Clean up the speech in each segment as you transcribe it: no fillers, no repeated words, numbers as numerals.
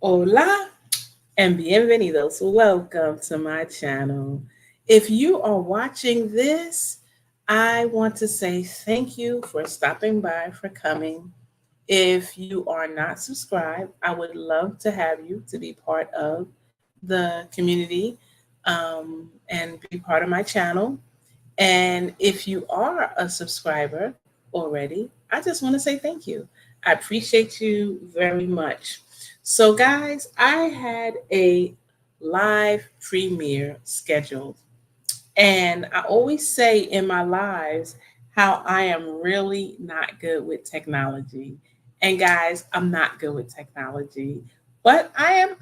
Hola and bienvenidos. Welcome to my channel. If you are watching this, I want to say thank you for stopping by, for coming. If you are not subscribed, I would love to have you to be part of the community and be part of my channel. And if you are a subscriber already, I just want to say thank you. I appreciate you very much. So, guys, I had a live premiere scheduled. And I always say in my lives how I am really not good with technology. And guys, I'm not good with technology. But I'm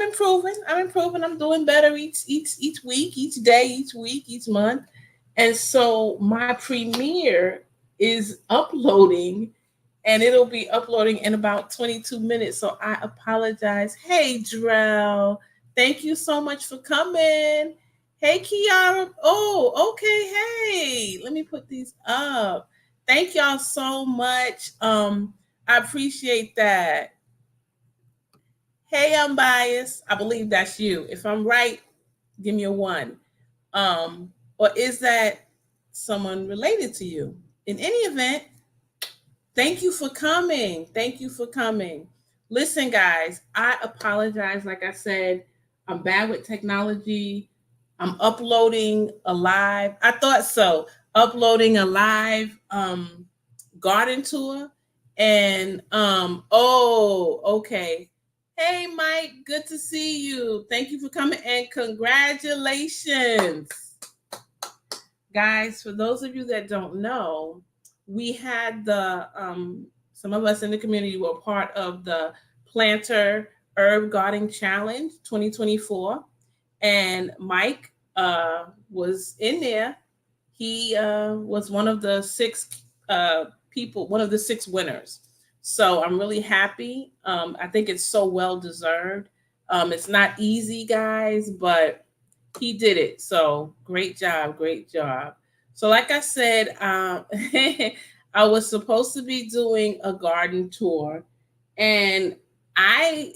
improving. I'm improving. I'm doing better each week, each day, each week, each month. And so my premiere is uploading and it'll be uploading in about 22 minutes. So I apologize. Hey, Drell, thank you so much for coming. Hey, Kiara. Oh, okay. Hey, let me put these up. Thank y'all so much. I appreciate that. Hey, I'm biased. I believe that's you. If I'm right, give me a one. Or is that someone related to you? In any event, thank you for coming. Thank you for coming. Listen, guys, I apologize. Like I said, I'm bad with technology. I'm uploading a live. I thought so. Uploading a live garden tour. And okay. Hey Mike, good to see you. Thank you for coming and congratulations. Guys, for those of you that don't know, we had the some of us in the community were part of the Planter Herb Gardening Challenge 2024, and Mike was in there. He was one of the six people, one of the six winners. So I'm really happy. I think it's so well deserved. It's not easy, guys, but he did it. So great job, great job. So, like I said, I was supposed to be doing a garden tour, and I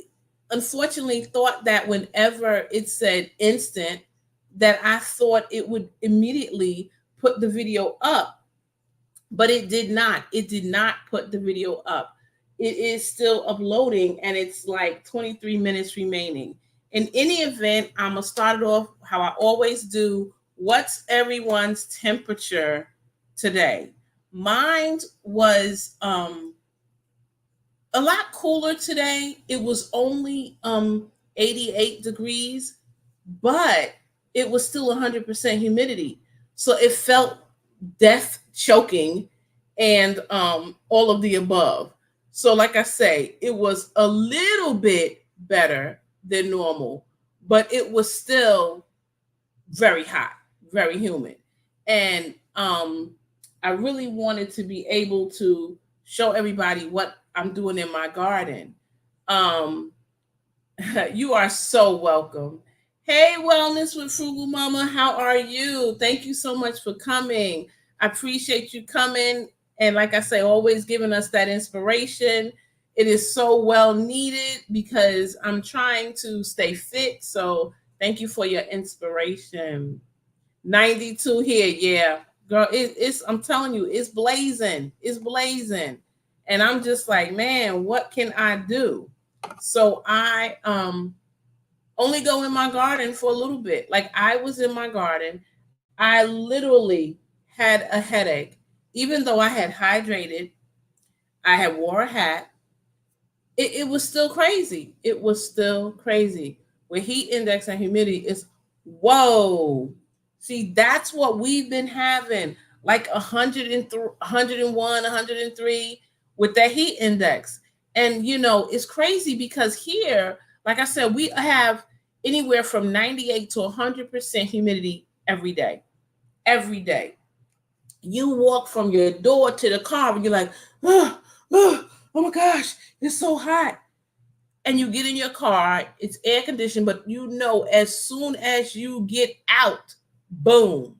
unfortunately thought that whenever it said instant, that I thought it would immediately put the video up, but it did not. It did not put the video up. It is still uploading, and it's like 23 minutes remaining. In any event, I'm going to start it off how I always do. What's everyone's temperature today? Mine was a lot cooler today. It was only 88 degrees, but it was still 100% humidity. So it felt death choking and all of the above. So, like I say, it was a little bit better than normal, but it was still very hot, very humid. And I really wanted to be able to show everybody what I'm doing in my garden. Um, you are so welcome. Hey, Wellness with Frugal Mama, how are you? Thank you so much for coming. I appreciate you coming. And like I say, always giving us that inspiration. It is so well needed because I'm trying to stay fit. So thank you for your inspiration. 92 here, yeah. Girl, it's I'm telling you, it's blazing. It's blazing. And I'm just like, man, what can I do? So I only go in my garden for a little bit. Like I was in my garden, I literally had a headache, even though I had hydrated, I had wore a hat. It was still crazy. It was still crazy. With heat index and humidity, is whoa. See, that's what we've been having, like 103, 101, 103 with that heat index. And it's crazy because here, like I said, we have anywhere from 98 to 100% humidity every day. Every day. You walk from your door to the car and you're like, oh my gosh, it's so hot. And you get in your car, it's air conditioned, but as soon as you get out, boom,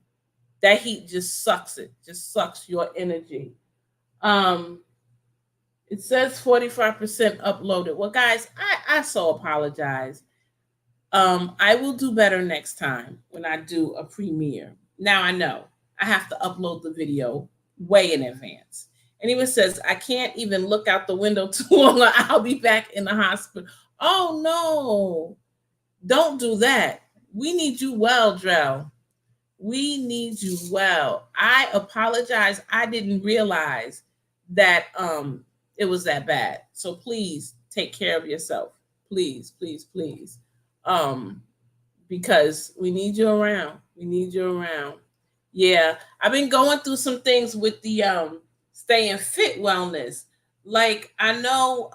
that heat just sucks your energy. Um, It says 45% uploaded. Well, guys, I so apologize. I will do better next time when I do a premiere. Now I know I have to upload the video way in advance. And even says, I can't even look out the window too long or I'll be back in the hospital. Oh no, don't do that. We need you well, Drell. We need you well. I apologize. I didn't realize that it was that bad. So please take care of yourself. Please, please, please. Um because we need you around. We need you around. Yeah, I've been going through some things with the staying fit wellness. Like I know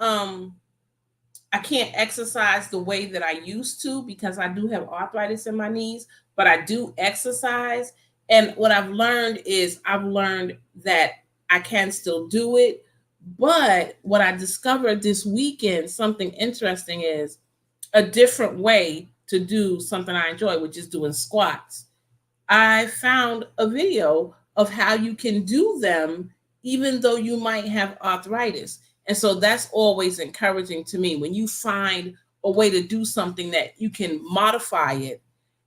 I can't exercise the way that I used to because I do have arthritis in my knees, but I do exercise. And what I've learned is I've learned that I can still do it. But what I discovered this weekend, something interesting is a different way to do something I enjoy, which is doing squats. I found a video of how you can do them even though you might have arthritis. And so that's always encouraging to me. When you find a way to do something that you can modify it,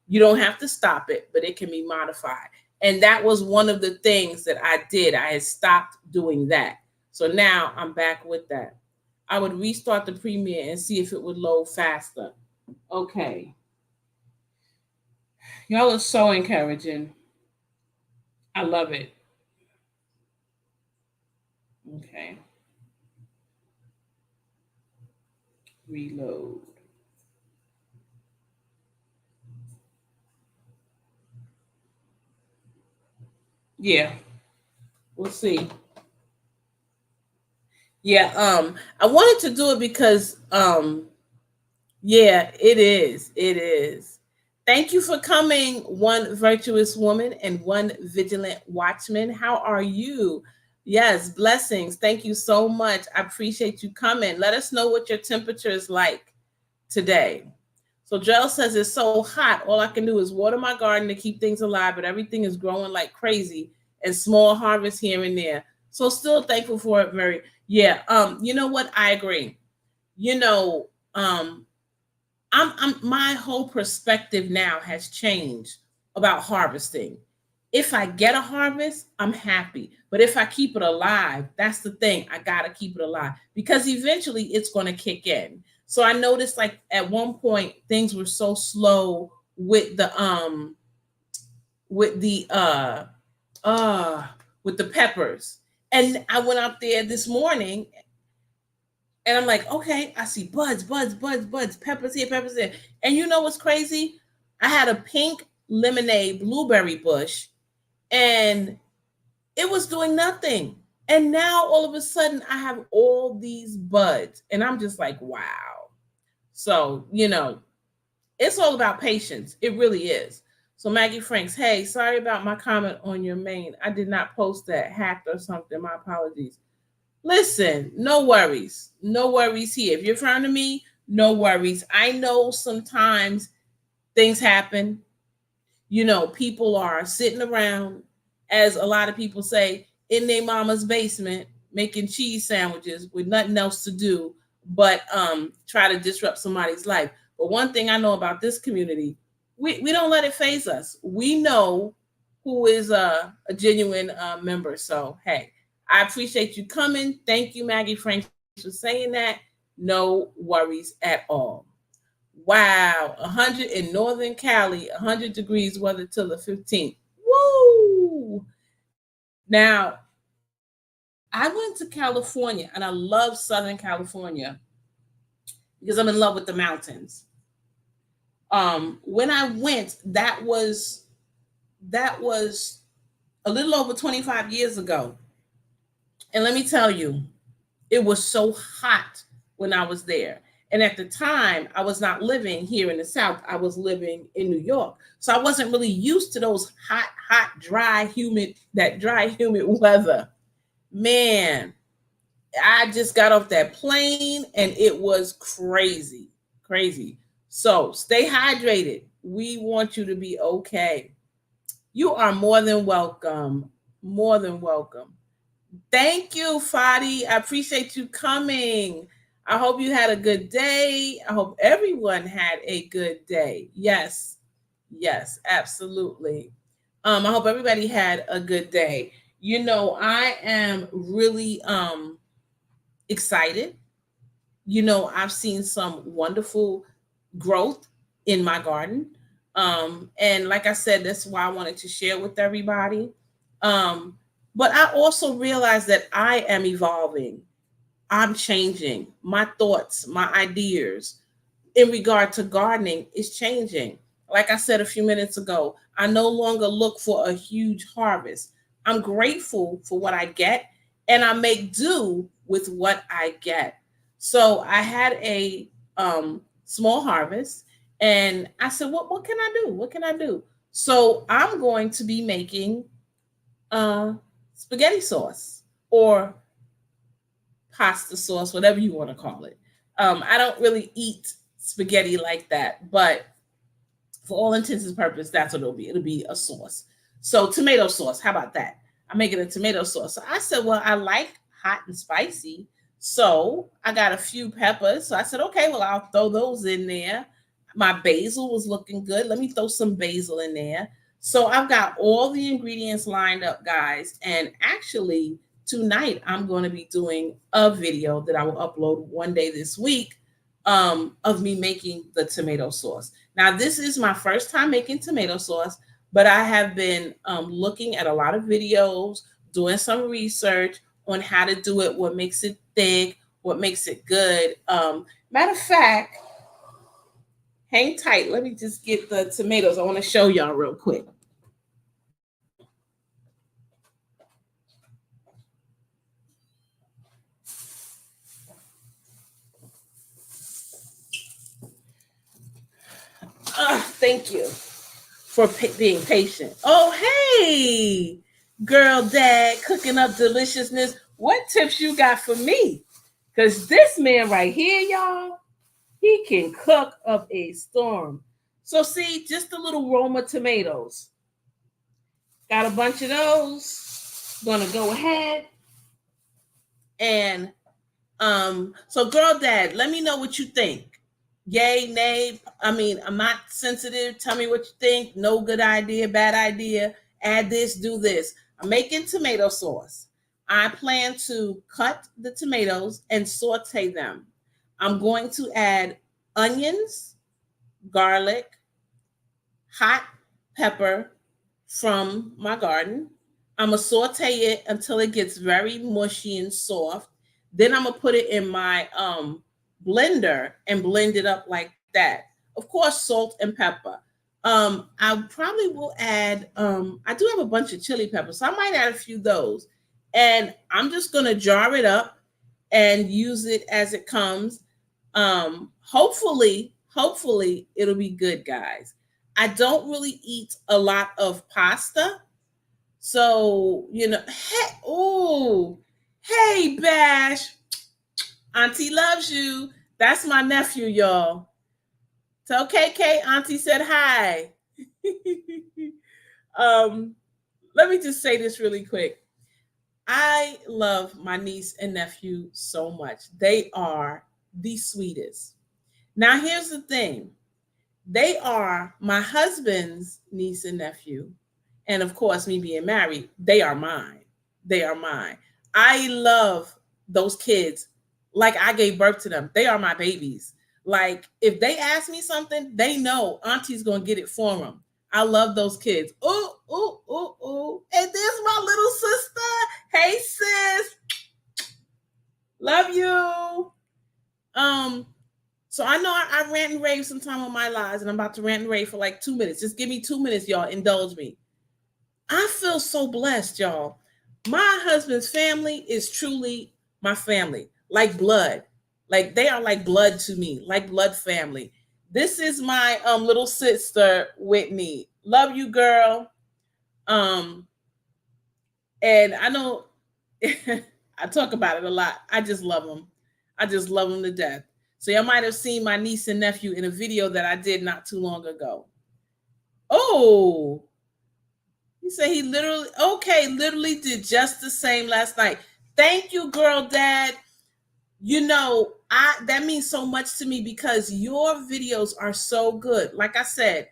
you don't have to stop it, but it can be modified. And that was one of the things that I did. I had stopped doing that. So now I'm back with that. I would restart the premiere and see if it would load faster. Okay. Y'all are so encouraging. I love it. Okay. Reload. Yeah, we'll see. Yeah, I wanted to do it because yeah, it is. It is. Thank you for coming, one virtuous woman and one vigilant watchman. How are you? Yes, blessings. Thank you so much. I appreciate you coming. Let us know what your temperature is like today. So Joel says it's so hot. All I can do is water my garden to keep things alive, but everything is growing like crazy and small harvests here and there. So still thankful for it. Very, yeah. You know what? I agree. You know, I'm my whole perspective now has changed about harvesting. If I get a harvest, I'm happy. But if I keep it alive, that's the thing. I gotta keep it alive because eventually it's gonna kick in. So I noticed like at one point things were so slow with the with the uh uh with the peppers. And I went out there this morning and I'm like, okay, I see buds, buds, buds, buds, peppers here, peppers there. And you know what's crazy? I had a pink lemonade blueberry bush and it was doing nothing. And now all of a sudden I have all these buds and I'm just like, wow. So, it's all about patience. It really is. So Maggie Franks, hey, sorry about my comment on your main. I did not post that, hacked or something. My apologies. Listen, no worries. No worries here. If you're referring to me, no worries. I know sometimes things happen. People are sitting around, as a lot of people say, in their mama's basement making cheese sandwiches with nothing else to do but try to disrupt somebody's life. But one thing I know about this community, we don't let it phase us. We know who is a genuine member. So, hey, I appreciate you coming. Thank you, Maggie Franks, for saying that. No worries at all. Wow, 100 in Northern Cali, 100 degrees weather till the 15th. Woo! Now, I went to California and I love Southern California because I'm in love with the mountains. When I went, that was a little over 25 years ago. And let me tell you, it was so hot when I was there. And at the time, I was not living here in the South. I was living in New York. So I wasn't really used to those hot, dry, humid weather. Man, I just got off that plane and it was crazy, crazy. So stay hydrated. We want you to be okay. You are more than welcome. More than welcome. Thank you, Fadi. I appreciate you coming. I hope you had a good day. I hope everyone had a good day. Yes, yes, absolutely. I hope everybody had a good day. I am really excited. I've seen some wonderful growth in my garden. And like I said, that's why I wanted to share with everybody. But I also realize that I am evolving. I'm changing. My thoughts, my ideas in regard to gardening is changing. Like I said a few minutes ago, I no longer look for a huge harvest. I'm grateful for what I get and I make do with what I get. So I had a small harvest and I said, what can I do? What can I do? So I'm going to be making uh, spaghetti sauce or pasta sauce, whatever you want to call it. I don't really eat spaghetti like that, but for all intents and purposes, that's what it'll be. It'll be a sauce. So tomato sauce. How about that? I'm making a tomato sauce. So I said, well, I like hot and spicy. So I got a few peppers. So I said, okay, well, I'll throw those in there. My basil was looking good. Let me throw some basil in there. So I've got all the ingredients lined up, guys. And actually, tonight I'm going to be doing a video that I will upload one day this week of me making the tomato sauce. Now, this is my first time making tomato sauce, but I have been looking at a lot of videos, doing some research on how to do it, what makes it thick, what makes it good. Matter of fact, hang tight. Let me just get the tomatoes. I want to show y'all real quick. Thank you for being patient. Oh, hey, girl, dad, cooking up deliciousness. What tips you got for me? Because this man right here, y'all, he can cook up a storm. So, see, just a little Roma tomatoes. Got a bunch of those. Gonna go ahead and so girl dad, let me know what you think. Yay, nay. I mean, I'm not sensitive. Tell me what you think. No good idea, bad idea. Add this, do this. I'm making tomato sauce. I plan to cut the tomatoes and saute them. I'm going to add onions, garlic, hot pepper from my garden. I'm gonna saute it until it gets very mushy and soft. Then I'm gonna put it in my blender and blend it up like that. Of course, salt and pepper. I probably will add. I do have a bunch of chili peppers, so I might add a few of those. And I'm just gonna jar it up and use it as it comes. Hopefully it'll be good, guys. I don't really eat a lot of pasta. So, hey, Bash, Auntie loves you. That's my nephew, y'all. Tell KK Auntie said hi. um, Let me just say this really quick. I love my niece and nephew so much. They are the sweetest. Now, here's the thing, they are my husband's niece and nephew. And of course, me being married, they are mine. They are mine. I love those kids like I gave birth to them. They are my babies. Like, if they ask me something, they know Auntie's going to get it for them. I love those kids. Ooh, ooh, ooh, ooh. And there's my little sister. Hey, sis. Love you. So I know I rant and rave sometime on my lives, and I'm about to rant and rave for like 2 minutes. Just give me 2 minutes, y'all. Indulge me. I feel so blessed, y'all. My husband's family is truly my family, like blood. Like they are like blood to me, like blood family. This is my little sister, Whitney. Love you, girl. Um, and I know I talk about it a lot. I just love them. I just love them to death. So y'all might have seen my niece and nephew in a video that I did not too long ago. Oh, He said he literally did just the same last night. Thank you, girl dad. You know, that means so much to me because your videos are so good. Like I said,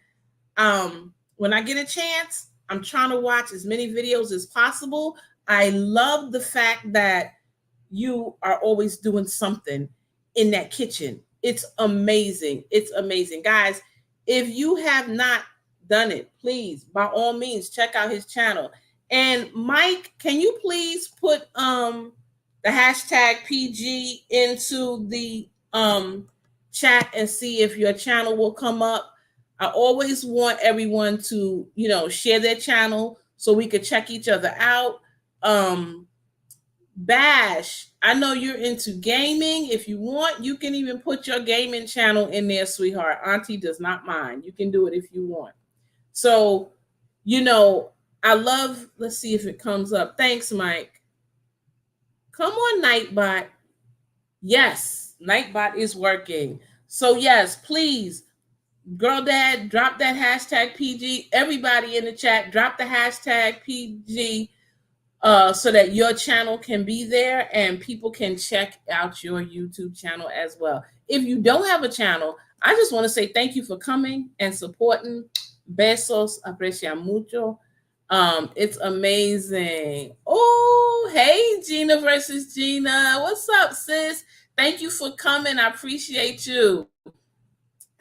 when I get a chance, I'm trying to watch as many videos as possible. I love the fact that you are always doing something in that kitchen. It's amazing. It's amazing. Guys, if you have not done it, please, by all means, check out his channel. And Mike, can you please put the hashtag PG into the chat and see if your channel will come up? I always want everyone to, share their channel so we could check each other out. Bash, I know you're into gaming. If you want, you can even put your gaming channel in there, sweetheart. Auntie does not mind. You can do it if you want. So, I love, let's see if it comes up. Thanks, Mike. Come on, Nightbot. Yes, Nightbot is working. So, yes, please, girl dad, drop that hashtag PG. Everybody in the chat, drop the hashtag PG. So that your channel can be there and people can check out your YouTube channel as well. If you don't have a channel, I just want to say thank you for coming and supporting. Besos, aprecia mucho. It's amazing. Oh, hey, Gina versus Gina. What's up, sis? Thank you for coming. I appreciate you.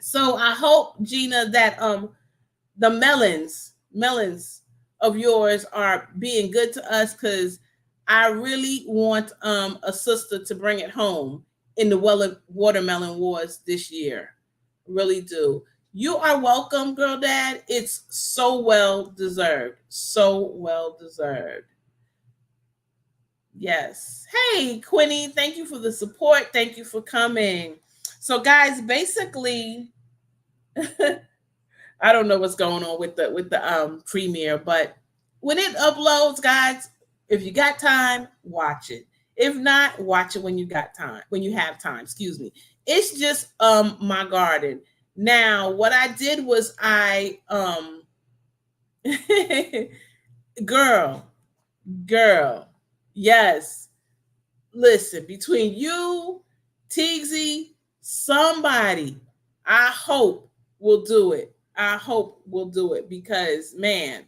So I hope, Gina, that the melons of yours are being good to us, because I really want a sister to bring it home in the watermelon wars this year. Really do. You are welcome, girl dad. It's so well deserved. So well deserved. Yes. Hey, Quinny, thank you for the support. Thank you for coming. So, guys, basically, I don't know what's going on with the premiere, but when it uploads, guys, if you got time, watch it. If not, watch it when you got time, when you have time, excuse me. It's just my garden. Now, what I did was I girl, yes. Listen, between you, Teagsy, somebody, I hope will do it. I hope we'll do it because, man,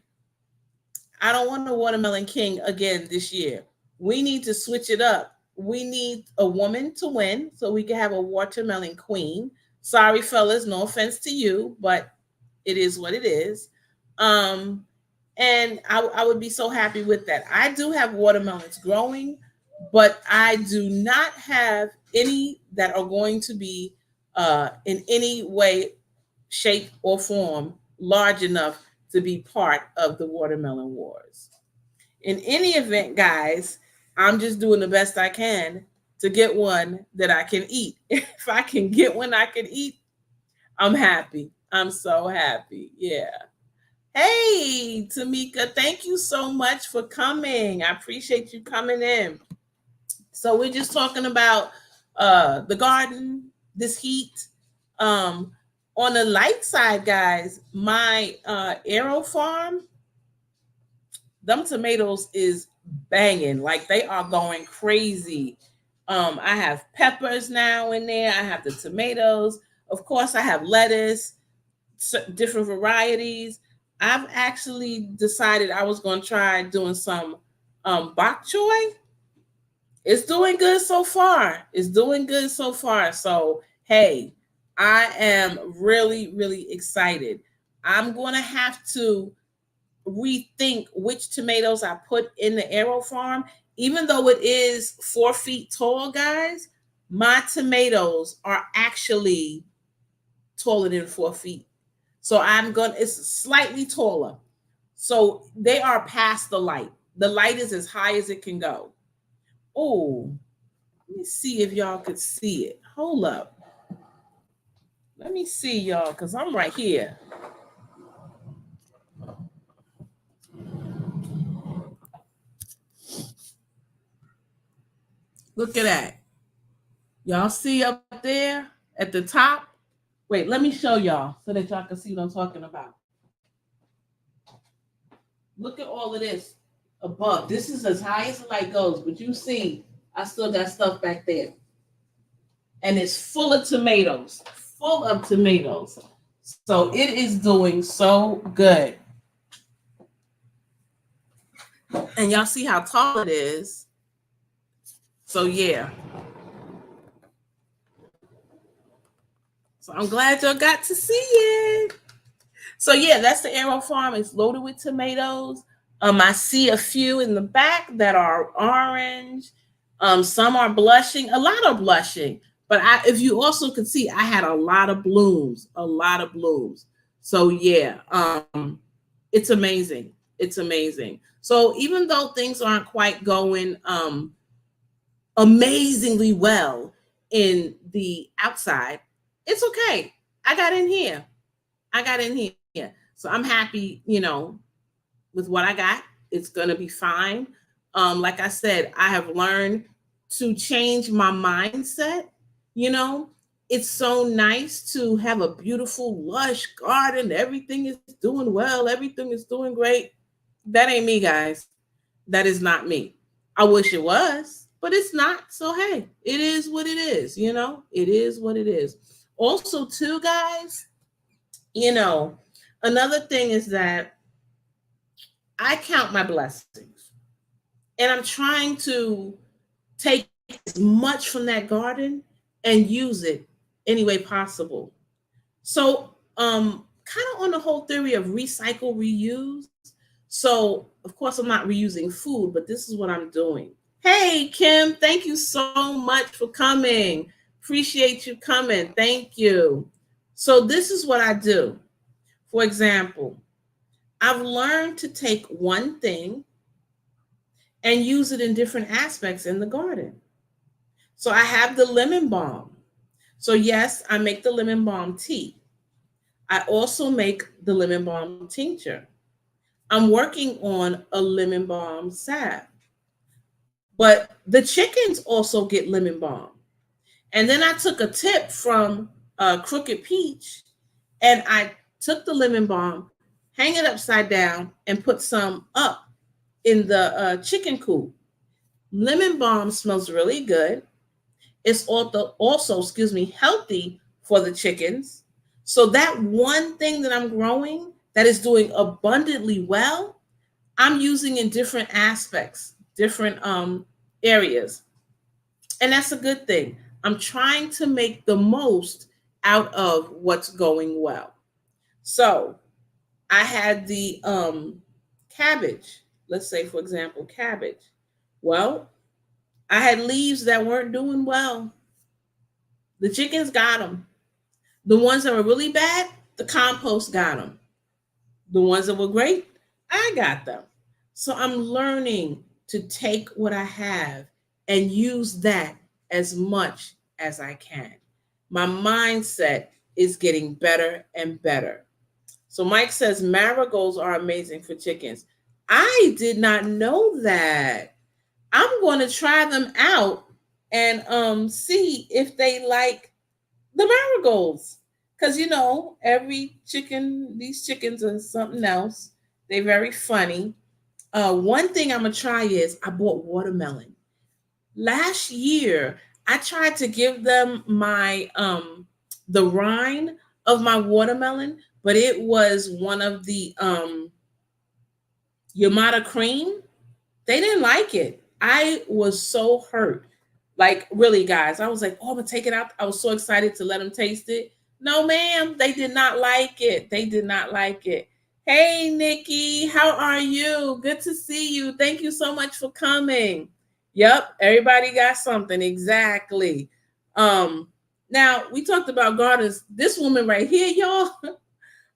I don't want a watermelon king again this year. We need to switch it up. We need a woman to win so we can have a watermelon queen. Sorry, fellas, no offense to you, but it is what it is. And I would be so happy with that. I do have watermelons growing, but I do not have any that are going to be in any way, shape, or form large enough to be part of the watermelon wars. In any event, guys, I'm just doing the best I can to get one that I can eat. If I can get one I can eat, I'm happy. I'm so happy. Yeah. Hey, Tamika, thank you so much for coming. I appreciate you coming in. So we're just talking about the garden, this heat. On the light side, guys, my Aero farm, them tomatoes is banging. Like, they are going crazy. I have peppers now in there. I have the tomatoes. Of course, I have lettuce, different varieties. I've actually decided I was going to try doing some bok choy. It's doing good so far. It's doing good so far. So, hey, I am really, really excited. I'm going to have to rethink which tomatoes I put in the Aero farm. Even though it is 4 feet tall, guys, my tomatoes are actually taller than 4 feet. So it's slightly taller. So they are past the light. The light is as high as it can go. Oh, let me see if y'all could see it. Hold up. Let me see y'all, because I'm right here. Look at that. Y'all see up there at the top? Wait, let me show y'all so that y'all can see what I'm talking about. Look at all of this above. This is as high as the light goes, but you see, I still got stuff back there. And it's full of tomatoes, full of tomatoes. So it is doing so good. And y'all see how tall it is. So yeah. So I'm glad y'all got to see it. So yeah, that's the Arrow Farm. It's loaded with tomatoes. I see a few in the back that are orange. Some are blushing. A lot are blushing. But if you also could see, I had a lot of blooms. A lot of blooms. So yeah, it's amazing. It's amazing. So even though things aren't quite going amazingly well in the outside, it's okay. I got in here. I got in here. So I'm happy, with what I got. It's going to be fine. Like I said, I have learned to change my mindset. It's so nice to have a beautiful, lush garden. Everything is doing well. Everything is doing great. That ain't me, guys. That is not me. I wish it was, but it's not. So, hey, it is what it is. It is what it is. Also, too, guys, another thing is that I count my blessings, and I'm trying to take as much from that garden and use it any way possible. So, kind of on the whole theory of recycle, reuse. So, of course, I'm not reusing food, but this is what I'm doing. Hey, Kim, thank you so much for coming. Appreciate you coming. Thank you. So, this is what I do. For example, I've learned to take one thing and use it in different aspects in the garden. So I have the lemon balm. So yes, I make the lemon balm tea. I also make the lemon balm tincture. I'm working on a lemon balm salve. But the chickens also get lemon balm. And then I took a tip from Crooked Peach, and I took the lemon balm, hang it upside down, and put some up in the chicken coop. Lemon balm smells really good. It's also, healthy for the chickens. So that one thing that I'm growing that is doing abundantly well, I'm using in different aspects, different areas. And that's a good thing. I'm trying to make the most out of what's going well. So I had the cabbage. Let's say, for example, cabbage. Well, I had leaves that weren't doing well. The chickens got them. The ones that were really bad, the compost got them. The ones that were great, I got them. So I'm learning to take what I have and use that as much as I can. My mindset is getting better and better. So Mike says marigolds are amazing for chickens. I did not know that. I'm going to try them out and see if they like the marigolds. Because, these chickens are something else. They're very funny. One thing I'm going to try is I bought watermelon. Last year, I tried to give them the rind of my watermelon, but it was one of the Yamada cream. They didn't like it. I was so hurt. Like, really, guys, I was like, oh, I'm going to take it out. I was so excited to let them taste it. No, ma'am, they did not like it. They did not like it. Hey, Nikki, how are you? Good to see you. Thank you so much for coming. Yep, everybody got something. Exactly. Now, we talked about gardens. This woman right here, y'all,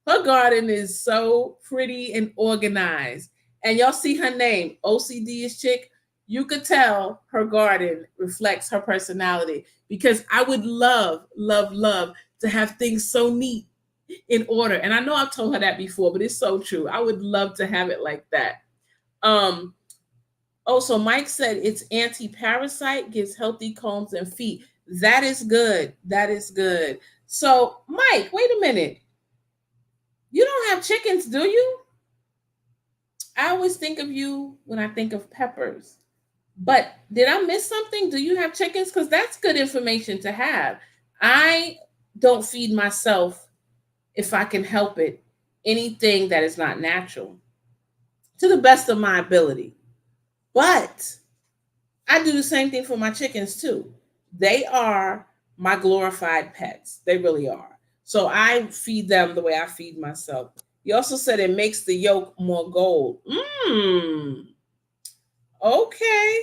her garden is so pretty and organized. And y'all see her name, OCD is Chick. You could tell her garden reflects her personality, because I would love, love, love to have things so neat in order. And I know I've told her that before, but it's so true. I would love to have it like that. Also, Mike said it's anti-parasite, gives healthy combs and feet. That is good. That is good. So, Mike, wait a minute. You don't have chickens, do you? I always think of you when I think of peppers. But did I miss something? Do you have chickens? Because that's good information to have. I don't feed myself, if I can help it, anything that is not natural to the best of my ability. But I do the same thing for my chickens too. They are my glorified pets. They really are. So I feed them the way I feed myself. You also said it makes the yolk more gold. Okay.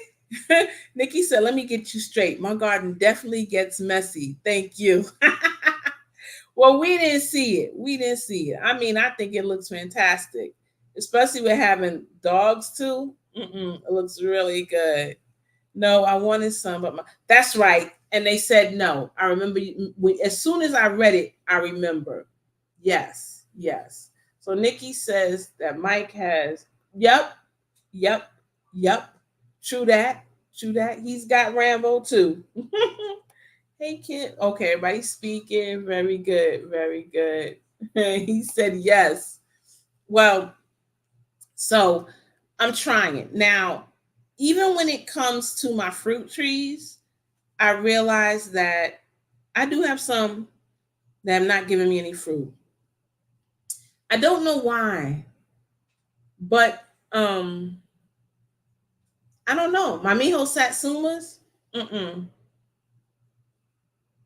Nikki said, let me get you straight. My garden definitely gets messy. Thank you. Well, we didn't see it. We didn't see it. I mean, I think it looks fantastic, especially with having dogs too. It looks really good. No, I wanted some, but that's right. And they said no. I remember as soon as I read it, I remember. Yes, yes. So Nikki says that Mike has, yep, yep, yep. True that. True that. He's got Rambo too. Hey, kid. Okay, everybody's speaking. Very good. Very good. He said yes. Well, so I'm trying it. Now, even when it comes to my fruit trees, I realize that I do have some that have not given me any fruit. I don't know why, but I don't know. My Miho Satsumas, mm-mm,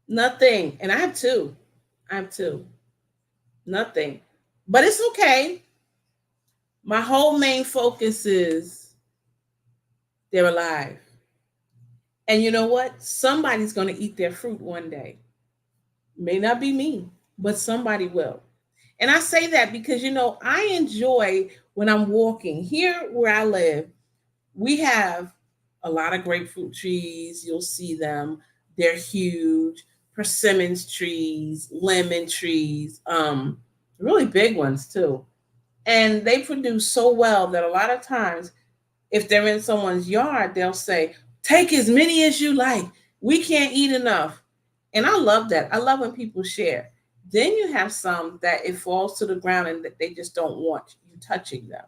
nothing. And I have two. I have two. Nothing. But it's okay. My whole main focus is they're alive. And you know what? Somebody's going to eat their fruit one day. May not be me, but somebody will. And I say that because, I enjoy when I'm walking here where I live. We have a lot of grapefruit trees. You'll see them. They're huge. Persimmons trees, lemon trees, really big ones too. And they produce so well that a lot of times, if they're in someone's yard, they'll say, take as many as you like. We can't eat enough. And I love that. I love when people share. Then you have some that it falls to the ground and that they just don't want you touching them.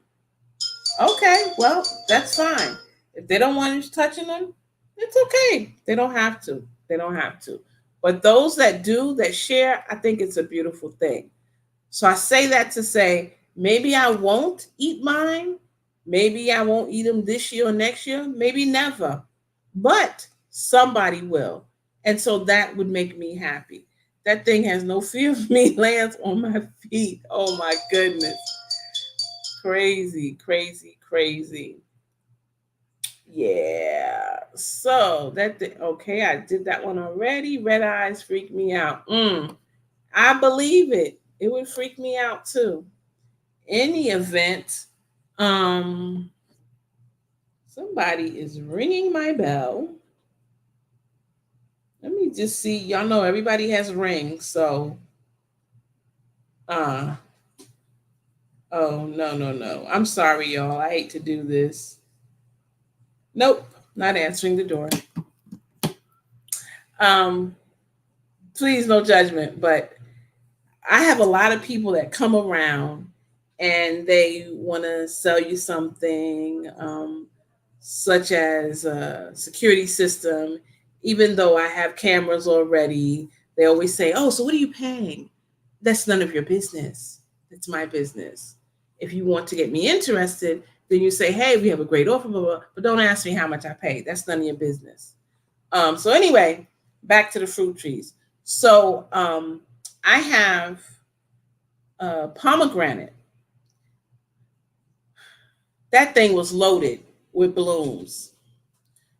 Okay, well, that's fine. If they don't want you touching them, it's okay. They don't have to. They don't have to. But those that do, that share, I think it's a beautiful thing. So I say that to say, maybe I won't eat mine. Maybe I won't eat them this year or next year. Maybe never. But somebody will. And so that would make me happy. That thing has no fear of me, lands on my feet. Oh my goodness. Crazy, crazy, crazy. Yeah. So okay, I did that one already. Red eyes freak me out. I believe it. It would freak me out too. Any event, somebody is ringing my bell. Let me just see. Y'all know everybody has rings, so oh no, no, no. I'm sorry, y'all. I hate to do this. Nope, not answering the door. Um, please no judgment, but I have a lot of people that come around and they want to sell you something, such as a security system. Even though I have cameras already, they always say, oh, so what are you paying? That's none of your business. It's my business. If you want to get me interested, then you say, hey, we have a great offer, blah, blah, but don't ask me how much I pay. That's none of your business. So anyway, back to the fruit trees. So I have pomegranate. That thing was loaded with blooms.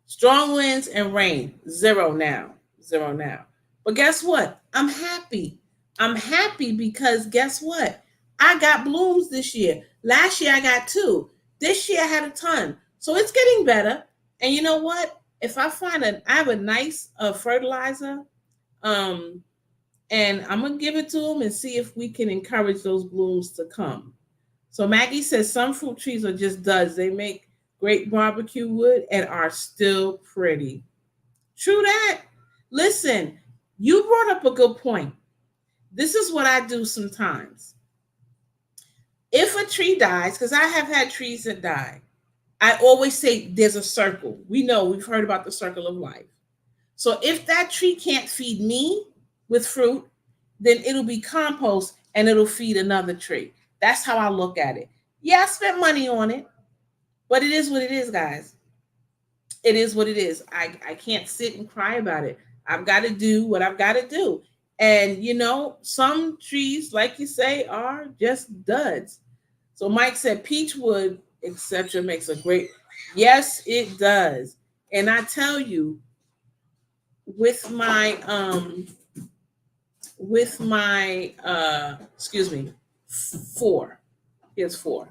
Strong winds and rain, zero now. Zero now. But guess what? I'm happy. I'm happy because guess what? I got blooms this year. Last year I got two. This year I had a ton. So it's getting better. And you know what? If I I have a nice fertilizer, um, and I'm gonna give it to them and see if we can encourage those blooms to come. So Maggie says some fruit trees are just duds. They make great barbecue wood and are still pretty. True that. Listen, you brought up a good point. This is what I do sometimes. If a tree dies, because I have had trees that die, I always say there's a circle. We know, we've heard about the circle of life. So if that tree can't feed me with fruit, then it'll be compost and it'll feed another tree. That's how I look at it. Yeah, I spent money on it, but it is what it is, guys. It is what it is. I can't sit and cry about it. I've got to do what I've got to do. And some trees, like you say, are just duds. So Mike said Peachwood, etc., makes a great. Yes, it does. And I tell you, with my excuse me, 4. Here's 4.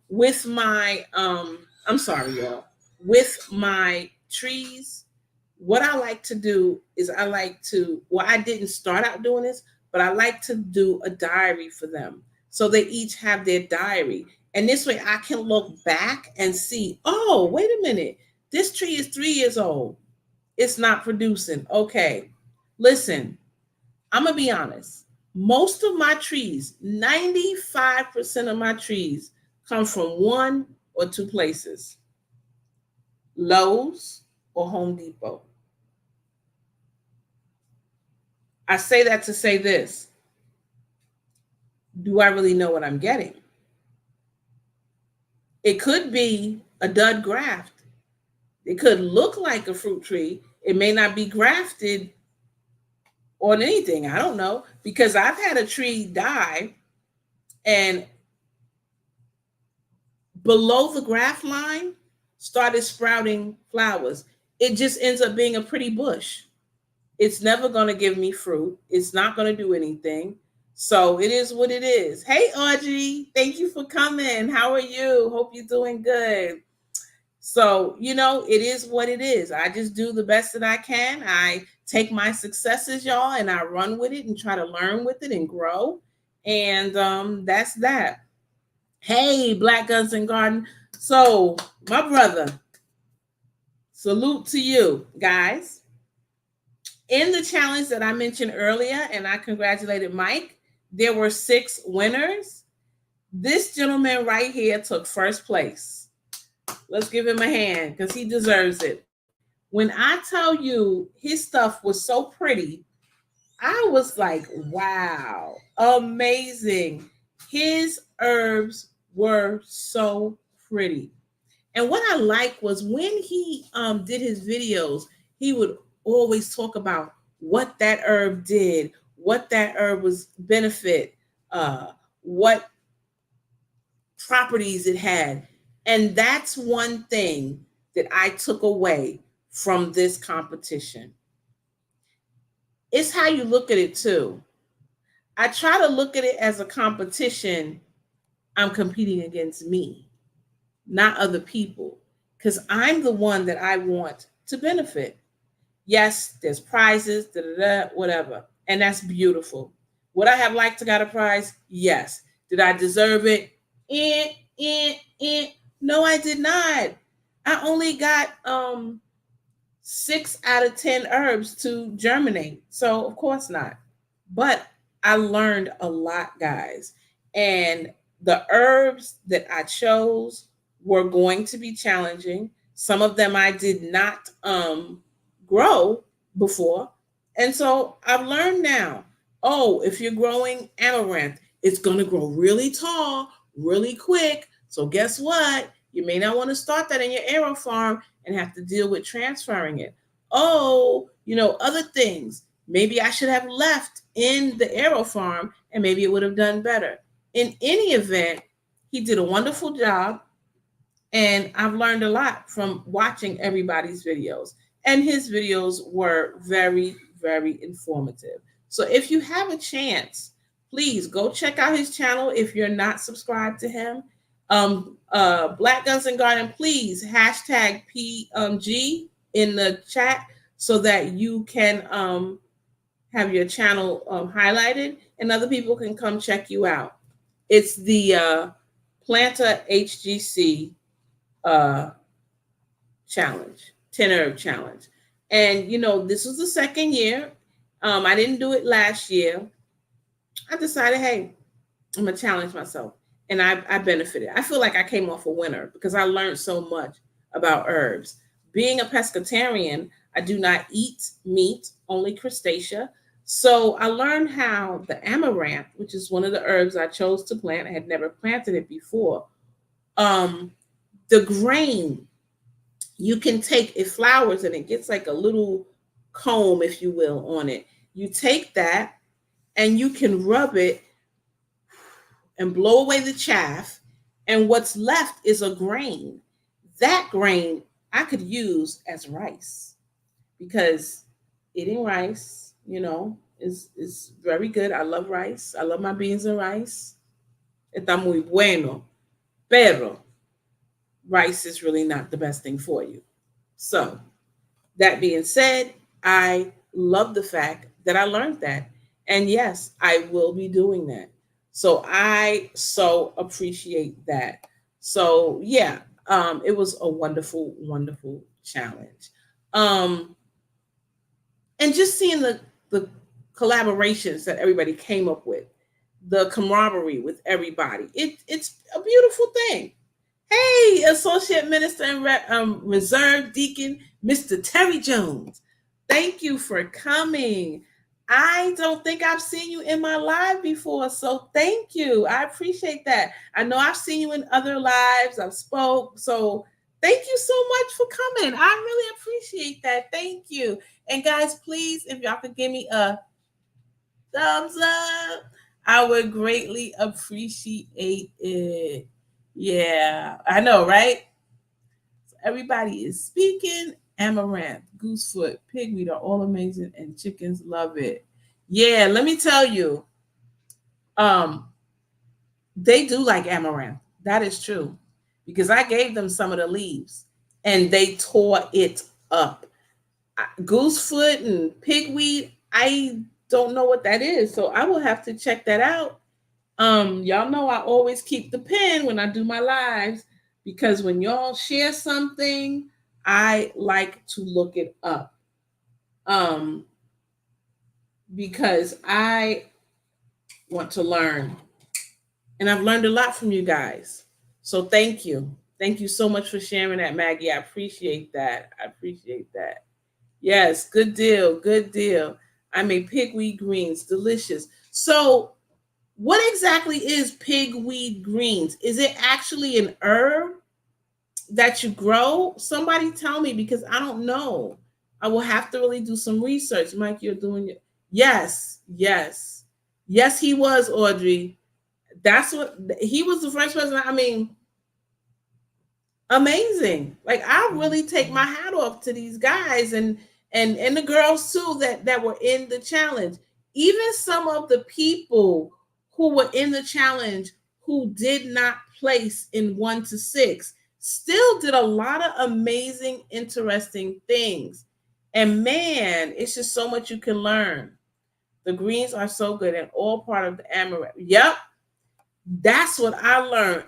With my I'm sorry, y'all. With my trees, what I like to do is I didn't start out doing this, but I like to do a diary for them. So they each have their diary. And this way I can look back and see, oh, wait a minute. This tree is 3 years old. It's not producing. Okay. Listen, I'm going to be honest. Most of my trees, 95% of my trees come from 1 or 2 places. Lowe's or Home Depot. I say that to say this. Do I really know what I'm getting? It could be a dud graft. It could look like a fruit tree. It may not be grafted on anything. I don't know. Because I've had a tree die and below the graft line started sprouting flowers. It just ends up being a pretty bush. It's never going to give me fruit. It's not going to do anything. So it is what it is. Hey, Audrey, thank you for coming. How are you? Hope you're doing good. So, it is what it is. I just do the best that I can. I take my successes, y'all, and I run with it and try to learn with it and grow. And that's that. Hey, Black Guns and Garden. So, my brother, salute to you, guys. In the challenge that I mentioned earlier, and I congratulated Mike, there were 6 winners. This gentleman right here took first place. Let's give him a hand because he deserves it. When I tell you his stuff was so pretty, I was like, wow, amazing. His herbs were so pretty. And what I liked was when he did his videos, he would always talk about what that herb did, what that herb was benefit, what properties it had. And that's one thing that I took away from this competition. It's how you look at it too. I try to look at it as a competition. I'm competing against me, not other people, because I'm the one that I want to benefit. Yes, there's prizes, whatever. And that's beautiful. Would I have liked to got a prize? Yes. Did I deserve it? No, I did not. I only got 6 out of 10 herbs to germinate. So of course not. But I learned a lot, guys. And the herbs that I chose were going to be challenging. Some of them I did not grow before. And so I've learned now, if you're growing amaranth, it's going to grow really tall, really quick. So guess what? You may not want to start that in your aerofarm and have to deal with transferring it. Other things. Maybe I should have left in the aerofarm and maybe it would have done better. In any event, he did a wonderful job. And I've learned a lot from watching everybody's videos. And his videos were very, very informative. So if you have a chance, please go check out his channel if you're not subscribed to him. Black Guns and Garden, please hashtag PG in the chat so that you can have your channel highlighted and other people can come check you out. It's the Planter HGC challenge, 10 herb challenge. And this was the second year. I didn't do it last year. I decided, hey, I'm gonna challenge myself. and I benefited. I feel like I came off a winner because I learned so much about herbs. Being a pescatarian, I do not eat meat, only crustacea. So I learned how the amaranth, which is one of the herbs I chose to plant, I had never planted it before. Um, the grain, you can take it flowers and it gets like a little comb, if you will, on it. You take that and you can rub it and blow away the chaff, and what's left is a grain. That grain I could use as rice because eating rice, is very good. I love rice. I love my beans and rice. Está muy bueno. Pero rice is really not the best thing for you. So, that being said, I love the fact that I learned that. And yes, I will be doing that. So I so appreciate that. So yeah, it was a wonderful, wonderful challenge. Um, and just seeing the collaborations that everybody came up with, the camaraderie with everybody, it's a beautiful thing. Hey, Associate Minister and Reserve Deacon, Mr. Terry Jones. Thank you for coming. I don't think I've seen you in my live before, so thank you. I appreciate that. I know I've seen you in other lives. I've spoke, so thank you so much for coming. I really appreciate that. Thank you. And guys, please, if y'all could give me a thumbs up, I would greatly appreciate it. Yeah, I know, right? So everybody is speaking. Amaranth, goosefoot, pigweed are all amazing, and chickens love it. Yeah, let me tell you, um, they do like amaranth. That is true, because I gave them some of the leaves, and they tore it up. Goosefoot and pigweed, I don't know what that is, so I will have to check that out. Y'all know I always keep the pen when I do my lives because when y'all share something, I like to look it up. Um, because I want to learn. And I've learned a lot from you guys. So thank you. Thank you so much for sharing that, Maggie. I appreciate that. I appreciate that. Yes, good deal. Good deal. I made pigweed greens, delicious. So what exactly is pigweed greens? Is it actually an herb that you grow? Somebody tell me because I don't know. I will have to really do some research. Mike, you're doing it. Yes, yes. Yes, he was, Audrey. That's what he was the first person. I mean, amazing. Like I really take my hat off to these guys and the girls too that were in the challenge. Even some of the people who were in the challenge who did not place in 1 to 6 still did a lot of amazing, interesting things. And man, it's just so much you can learn. The greens are so good and all part of the amaranth. Yep, that's what I learned.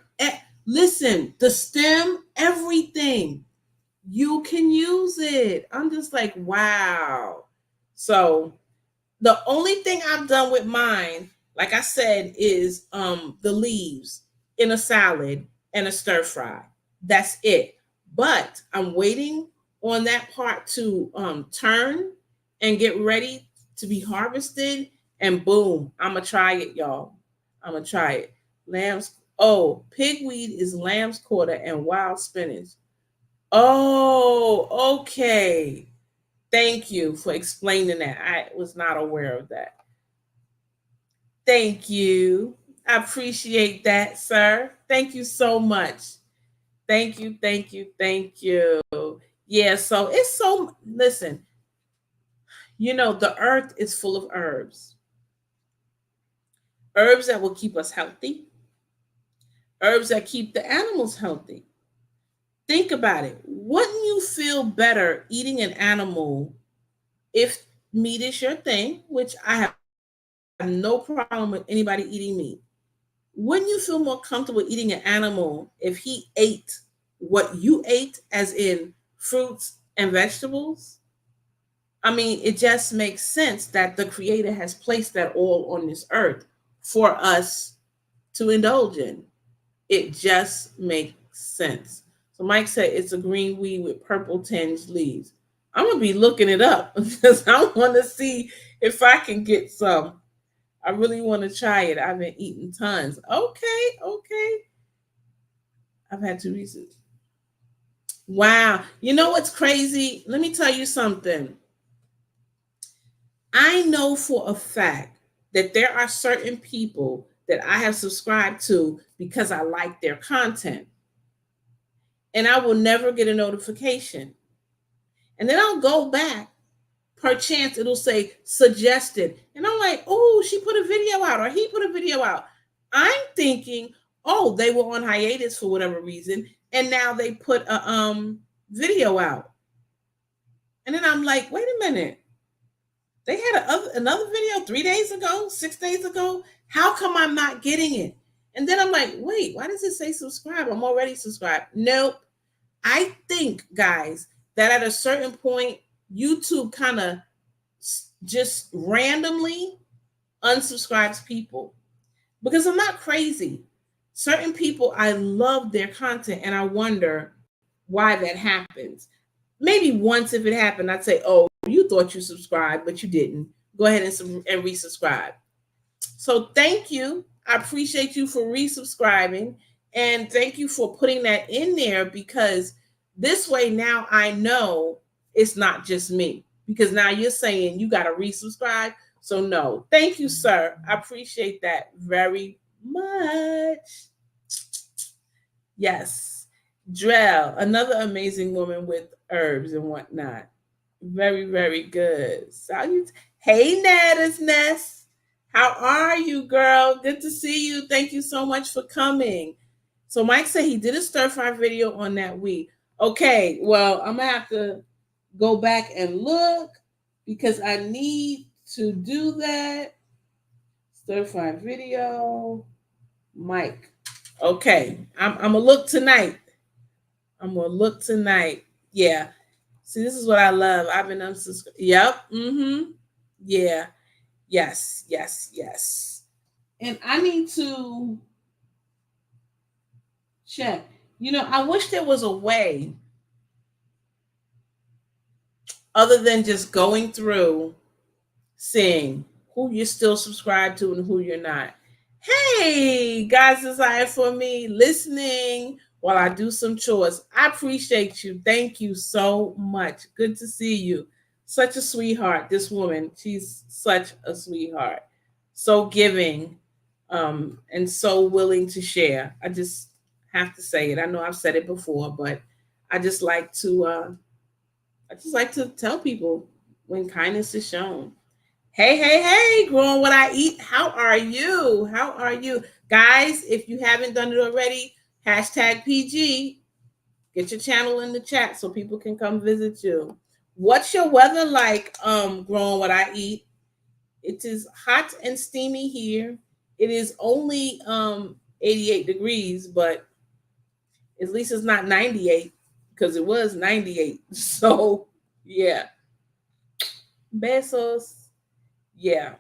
Listen, the stem, everything, you can use it. I'm just like, wow. So the only thing I've done with mine, like I said, is the leaves in a salad and a stir fry. That's it. But I'm waiting on that part to turn and get ready to be harvested. And boom, I'm gonna try it, y'all. I'm gonna try it. Lamb's pigweed is lamb's quarter and wild spinach. Oh, okay. Thank you for explaining that. I was not aware of that. Thank you. I appreciate that, sir. Thank you so much. Thank you, thank you, thank you. Yeah, so it's so, listen, the earth is full of herbs. Herbs that will keep us healthy, herbs that keep the animals healthy. Think about it. Wouldn't you feel better eating an animal if meat is your thing, which I have no problem with anybody eating meat? Wouldn't you feel more comfortable eating an animal if he ate what you ate, as in fruits and vegetables? I mean, it just makes sense that the Creator has placed that all on this earth for us to indulge in. It just makes sense. So Mike said it's a green weed with purple tinged leaves. I'm gonna be looking it up because I want to see if I can get some. I really want to try it. I've been eating tons. Okay. I've had to research. Wow. You know what's crazy? Let me tell you something. I know for a fact that there are certain people that I have subscribed to because I like their content. And I will never get a notification. And then I'll go back, per chance it'll say suggested. And I'm like, oh, she put a video out or he put a video out. I'm thinking, oh, they were on hiatus for whatever reason. And now they put a video out. And then I'm like, wait a minute. They had another video 3 days ago, 6 days ago. How come I'm not getting it? And then I'm like, wait, why does it say subscribe? I'm already subscribed. Nope. I think, guys, that at a certain point, YouTube kind of just randomly unsubscribes people. Because I'm not crazy. Certain people, I love their content and I wonder why that happens. Maybe once if it happened, I'd say, oh, you thought you subscribed, but you didn't. Go ahead and resubscribe. So thank you. I appreciate you for resubscribing. And thank you for putting that in there, because this way now I know it's not just me. Because now you're saying you got to resubscribe. So no, thank you, sir. I appreciate that very much. Yes. Drell, another amazing woman with herbs and whatnot. Very, very good. Salute. Hey, Nada's Nest. How are you, girl? Good to see you. Thank you so much for coming. So Mike said he did a stir fry video on that week. Okay, well, I'm going to have to go back and look because I need to do that. Stir fry video. Mike. Okay, I'm going to look tonight. Yeah. See, this is what I love. I've been unsubscribed. Yep. Yeah. Yes. And I need to check. You know, I wish there was a way other than just going through seeing who you're still subscribed to and who you're not. Hey, God's desire for me, listening while I do some chores. I appreciate you. Thank you so much. Good to see you. Such a sweetheart, this woman. She's such a sweetheart. So giving, and so willing to share. I just have to say it. I know I've said it before, but I just like to tell people when kindness is shown. Hey, growing what I eat. How are you? Guys, if you haven't done it already, #PG, get your channel in the chat so people can come visit you. What's your weather like, growing what I eat? It is hot and steamy here. It is only 88 degrees, but at least it's not 98 because it was 98. So, yeah. Besos. Yeah.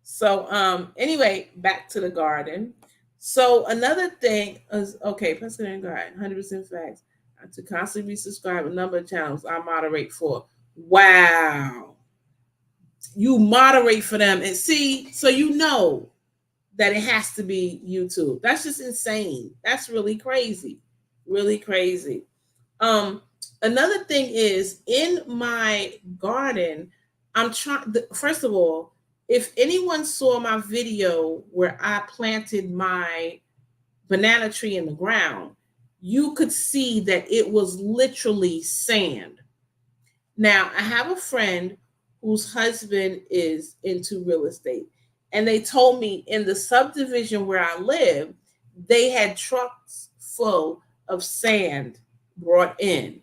So anyway, back to the garden. So another thing is, okay, Pescatarian Garden, 100% facts. I have to constantly resubscribe a number of channels I moderate for. Wow. You moderate for them and see, so you know that it has to be YouTube. That's just insane. That's really crazy. Really crazy. Another thing is, in my garden, I'm trying, first of all, if anyone saw my video where I planted my banana tree in the ground, you could see that it was literally sand. Now, I have a friend whose husband is into real estate, and they told me in the subdivision where I live, they had trucks full of sand brought in.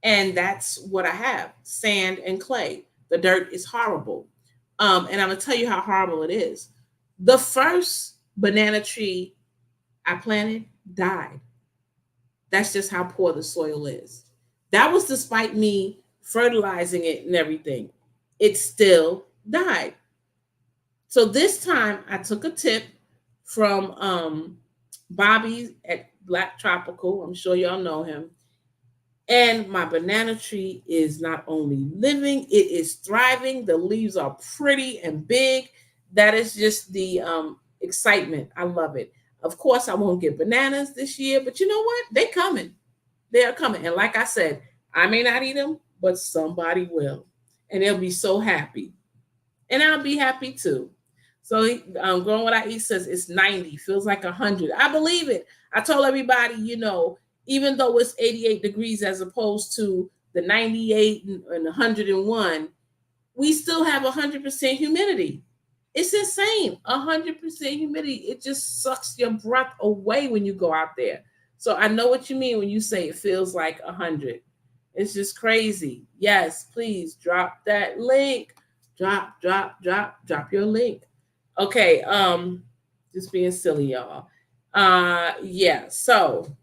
And that's what I have, sand and clay. The dirt is horrible. And I'm going to tell you how horrible it is. The first banana tree I planted died. That's just how poor the soil is. That was despite me fertilizing it and everything. It still died. So this time I took a tip from Bobby at Black Tropical. I'm sure y'all know him. And my banana tree is not only living, it is thriving. The leaves are pretty and big. That is just the excitement. I love it. Of course, I won't get bananas this year, but you know what? They're coming. They are coming. And like I said, I may not eat them, but somebody will. And they'll be so happy. And I'll be happy too. So Growing What I Eat says it's 90, feels like 100. I believe it. I told everybody, even though it's 88 degrees as opposed to the 98 and 101, we still have 100% humidity. It's insane. 100% humidity. It just sucks your breath away when you go out there. So I know what you mean when you say it feels like 100. It's just crazy. Yes, please drop that link. Drop your link. Okay, just being silly, y'all. Yeah, so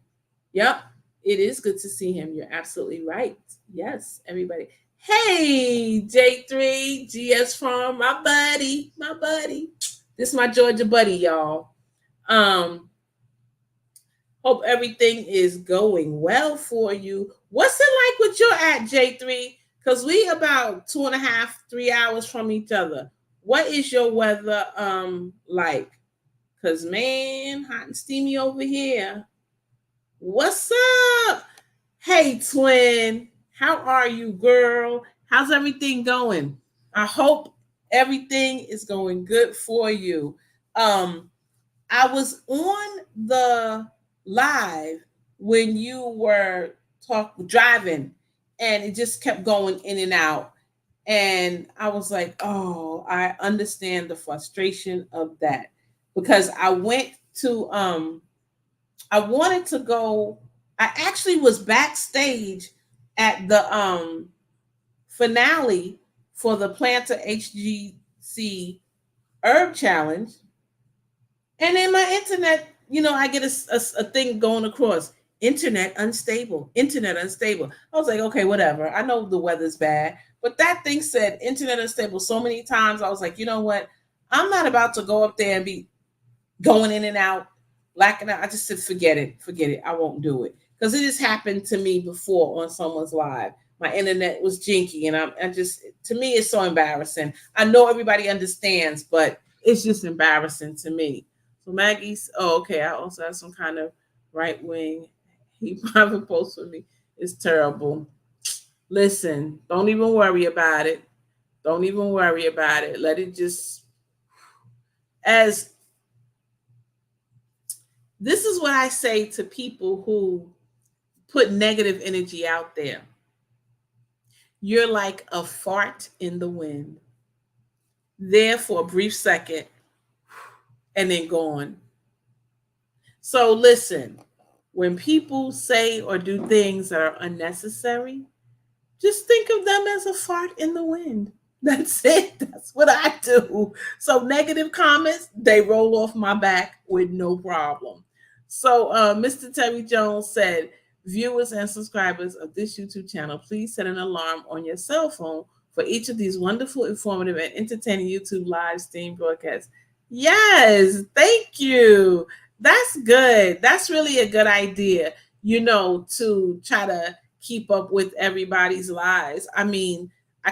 yep, it is good to see him. You're absolutely right. Yes, everybody. Hey, J3, GS Farm, my buddy, my buddy. This is my Georgia buddy, y'all. Hope everything is going well for you. What's it like with your at, J3? Because we about 2.5, 3 hours from each other. What is your weather like? Because man, hot and steamy over here. What's up? Hey, twin. How are you, girl? How's everything going? I hope everything is going good for you. I was on the live when you were driving, and it just kept going in and out. And I was like, oh, I understand the frustration of that, because I wanted to go. I actually was backstage at the finale for the Planter HGC Herb Challenge, and then my internet, I get a thing going across, internet unstable, internet unstable. I was like, okay, whatever. I know the weather's bad, but that thing said internet unstable so many times. I was like, you know what? I'm not about to go up there and be going in and out, blacking out. I just said, forget it. I won't do it, because it has happened to me before on someone's live. My internet was jinky, and I just, to me, it's so embarrassing. I know everybody understands, but it's just embarrassing to me. So Maggie's, oh, okay. I also have some kind of right wing. He private post with me. It's terrible. Listen, don't even worry about it. Don't even worry about it. Let it just, as this is what I say to people who put negative energy out there. You're like a fart in the wind, there for a brief second and then gone. So listen, when people say or do things that are unnecessary, just think of them as a fart in the wind. That's it. That's what I do. So negative comments, they roll off my back with no problem. So Mr. Terry Jones said, viewers and subscribers of this YouTube channel, please set an alarm on your cell phone for each of these wonderful, informative, and entertaining YouTube live stream broadcasts. Yes, thank you. That's good. That's really a good idea, to try to keep up with everybody's lives. I mean, I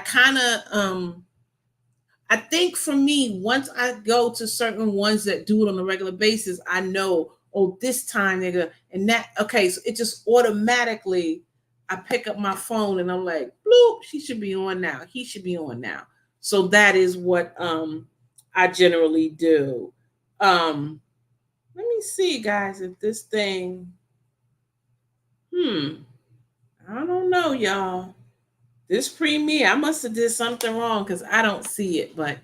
think for me, once I go to certain ones that do it on a regular basis, I know, oh, this time they're gonna, and that, okay, so it just automatically, I pick up my phone and I'm like, bloop, she should be on now. He should be on now. So that is what I generally do. Let me see, guys, if this thing, I don't know, y'all. This premiere, I must have did something wrong because I don't see it, but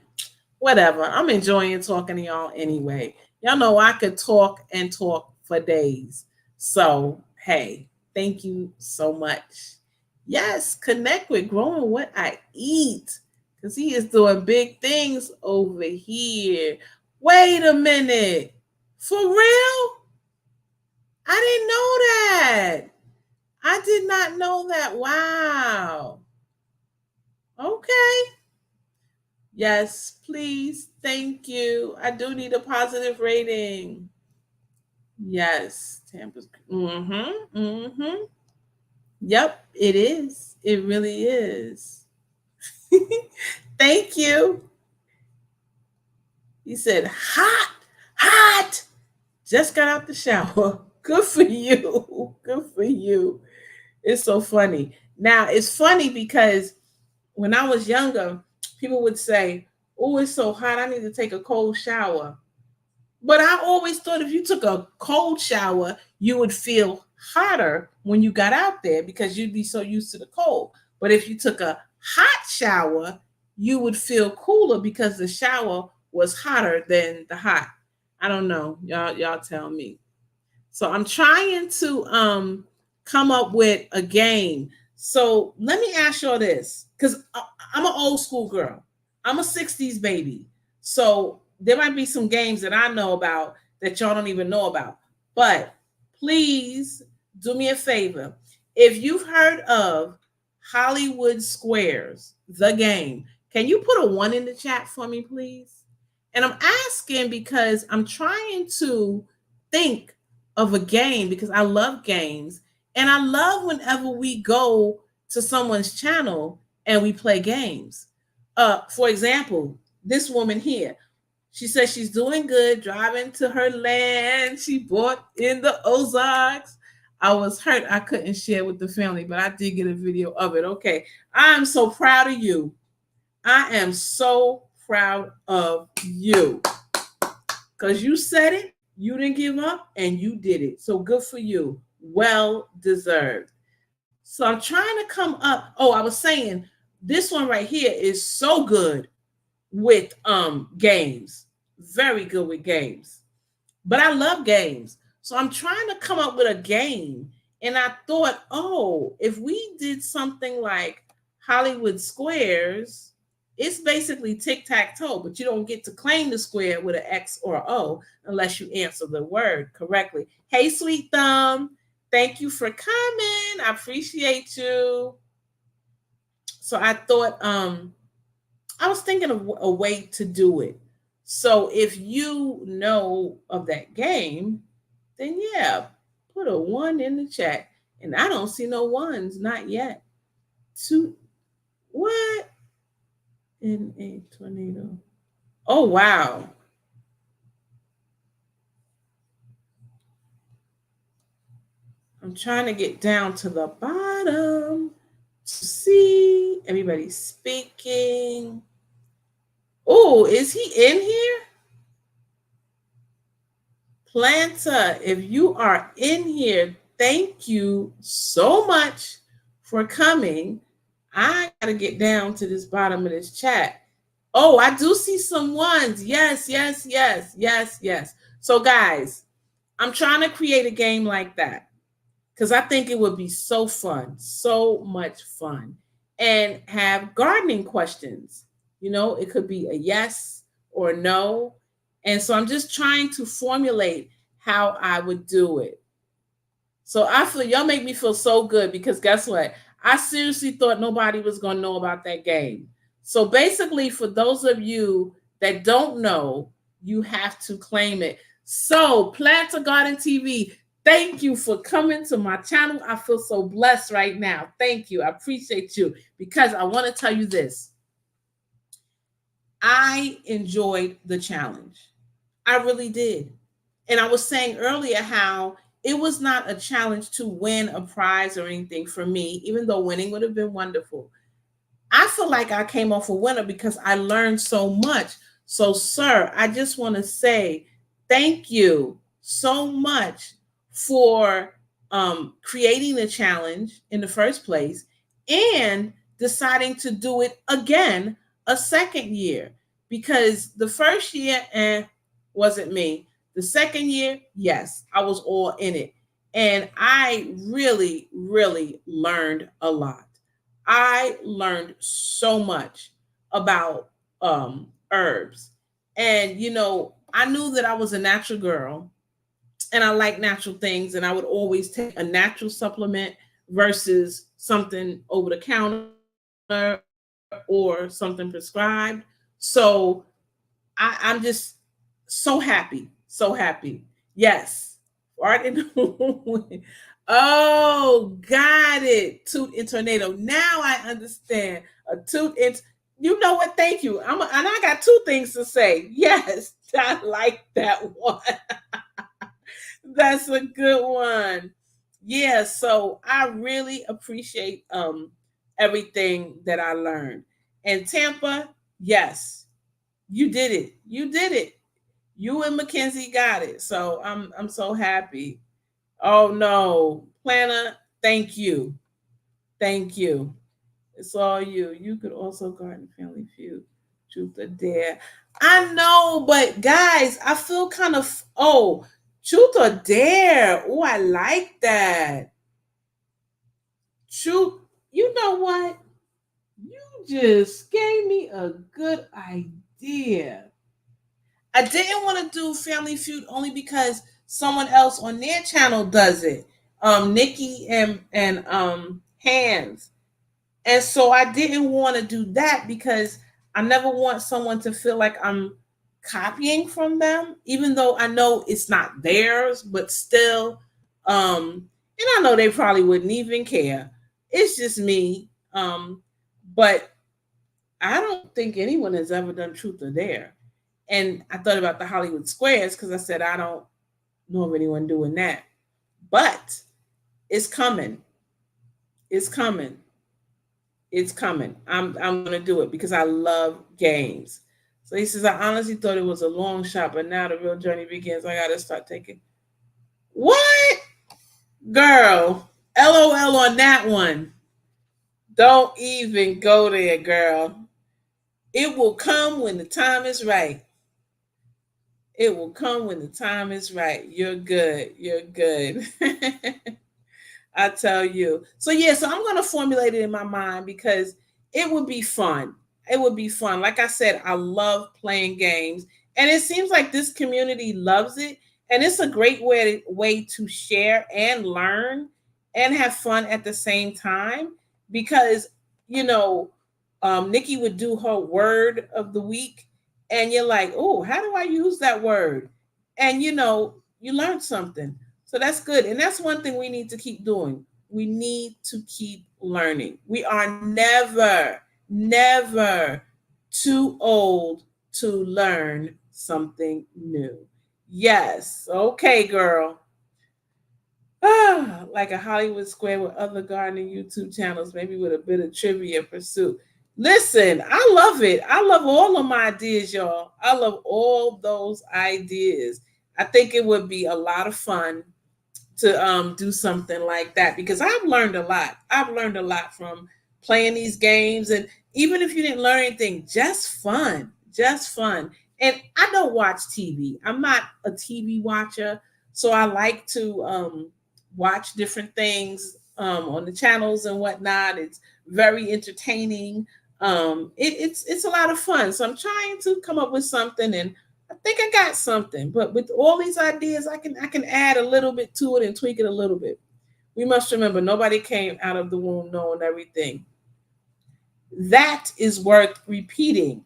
whatever. I'm enjoying talking to y'all anyway. Y'all know I could talk and talk for days. So, hey, thank you so much. Yes, connect with Growing What I Eat, because he is doing big things over here. Wait a minute. For real? I didn't know that. I did not know that. Wow. Okay. Yes, please. Thank you. I do need a positive rating. Yes, Tampa's. Mm-hmm. Mm-hmm. Yep, it is. It really is. Thank you. He said, hot, hot. Just got out the shower. Good for you. Good for you. It's so funny. Now, it's funny because when I was younger, people would say, oh, it's so hot. I need to take a cold shower. But I always thought if you took a cold shower, you would feel hotter when you got out there because you'd be so used to the cold. But if you took a hot shower, you would feel cooler because the shower was hotter than the hot. I don't know. Y'all tell me. So I'm trying to come up with a game. So let me ask y'all this, because I'm an old school girl. I'm a 60s baby. So there might be some games that I know about that y'all don't even know about. But please do me a favor. If you've heard of Hollywood Squares, the game, can you put a one in the chat for me, please? And I'm asking because I'm trying to think of a game because I love games and I love whenever we go to someone's channel and we play games. For example, this woman here, she says she's doing good, driving to her land she bought in the Ozarks. I was hurt I couldn't share with the family, but I did get a video of it. Okay, I'm so proud of you. I am so proud of you because you said it, you didn't give up, and you did it. So good for you. Well deserved. So I'm trying to come up. Oh, I was saying this one right here is so good with games. Very good with games. But I love games. So I'm trying to come up with a game. And I thought, oh, if we did something like Hollywood Squares, it's basically tic tac toe, but you don't get to claim the square with an X or an O unless you answer the word correctly. Hey, Sweet Thumb, thank you for coming. I appreciate you. So I thought, I was thinking of a way to do it. So if you know of that game, then yeah, put a one in the chat. And I don't see no ones, not yet. Two, what? In a tornado. Oh, wow. I'm trying to get down to the bottom to see everybody speaking. Oh, is he in here? Planta, if you are in here, thank you so much for coming. I got to get down to this bottom of this chat. Oh, I do see some ones. Yes, yes, yes, yes, yes. So, guys, I'm trying to create a game like that because I think it would be so fun, so much fun, and have gardening questions. You know, it could be a yes or no. And so I'm just trying to formulate how I would do it. So I feel y'all make me feel so good because guess what? I seriously thought nobody was going to know about that game. So basically, for those of you that don't know, you have to claim it. So, Planta Garden TV, thank you for coming to my channel. I feel so blessed right now. Thank you. I appreciate you because I want to tell you this. I enjoyed the challenge. I really did. And I was saying earlier how it was not a challenge to win a prize or anything for me, even though winning would have been wonderful. I feel like I came off a winner because I learned so much. So, sir, I just want to say thank you so much for creating the challenge in the first place and deciding to do it again a second year. Because the first year, wasn't me. The second year, yes, I was all in it. And I really, really learned a lot. I learned so much about herbs. And, you know, I knew that I was a natural girl and I like natural things. And I would always take a natural supplement versus something over the counter or something prescribed. So I'm just so happy. So happy. Yes. Art in the wind. Oh, got it. Toot and tornado. Now I understand. A toot and you know what? Thank you. And I got two things to say. Yes, I like that one. That's a good one. Yeah, so I really appreciate everything that I learned. And Tampa, yes, you did it. You did it. You and Mackenzie got it. So I'm so happy. Oh no, Planner, thank you. Thank you. It's all you. You could also garden Family Feud. Truth or Dare. I know, but guys, I feel kind of Truth or Dare. Oh, I like that. Truth. You know what? You just gave me a good idea. I didn't want to do Family Feud only because someone else on their channel does it. Nikki and Hands. And so I didn't want to do that because I never want someone to feel like I'm copying from them, even though I know it's not theirs, but still, and I know they probably wouldn't even care. It's just me. But I don't think anyone has ever done Truth or Dare. And I thought about the Hollywood Squares because I said I don't know of anyone doing that. But it's coming. It's coming. It's coming. I'm gonna do it because I love games. So he says, I honestly thought it was a long shot, but now the real journey begins. I gotta start taking what? Girl, LOL on that one. Don't even go there, girl. It will come when the time is right. It will come when the time is right. You're good. You're good. I tell you. So yeah, so I'm gonna formulate it in my mind because it would be fun. It would be fun. Like I said, I love playing games, and it seems like this community loves it, and it's a great way to share and learn and have fun at the same time. Because you know, Nikki would do her word of the week, and you're like, oh, how do I use that word? And you learn something. So that's good. And that's one thing we need to keep doing. We need to keep learning. We are never, never too old to learn something new. Yes. Okay, girl. Like a Hollywood Square with other gardening YouTube channels, maybe with a bit of trivia pursuit. Listen, I love it. I love all of my ideas, y'all. I love all those ideas. I think it would be a lot of fun to do something like that because I've learned a lot. I've learned a lot from playing these games, and even if you didn't learn anything, just fun, just fun. And I don't watch TV. I'm not a TV watcher, so I like to watch different things on the channels and whatnot. It's very entertaining. It's a lot of fun. So I'm trying to come up with something, and I think I got something, but with all these ideas, I can add a little bit to it and tweak it a little bit. We must remember nobody came out of the womb knowing everything. That is worth repeating.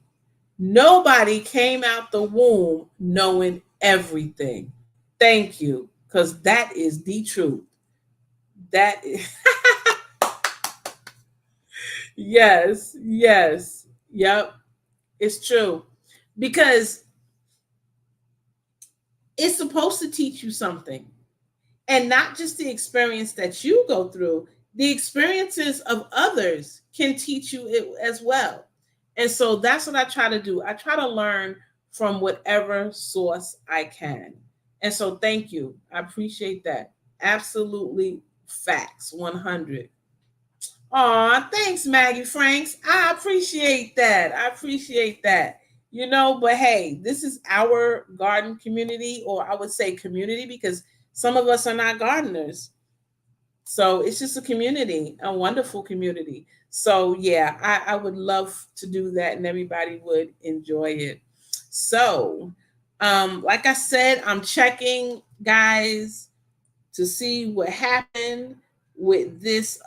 Nobody came out the womb knowing everything. Thank you, because that is the truth. That is yes, yes, yep, it's true. Because it's supposed to teach you something. And not just the experience that you go through, the experiences of others can teach you it as well. And so that's what I try to do. I try to learn from whatever source I can. And so thank you. I appreciate that. Absolutely facts 100. Aw, thanks, Maggie Franks. I appreciate that. I appreciate that. But hey, this is our garden community, or I would say community, because some of us are not gardeners. So it's just a community, a wonderful community. So yeah, I would love to do that and everybody would enjoy it. So, like I said, I'm checking, guys, to see what happened with this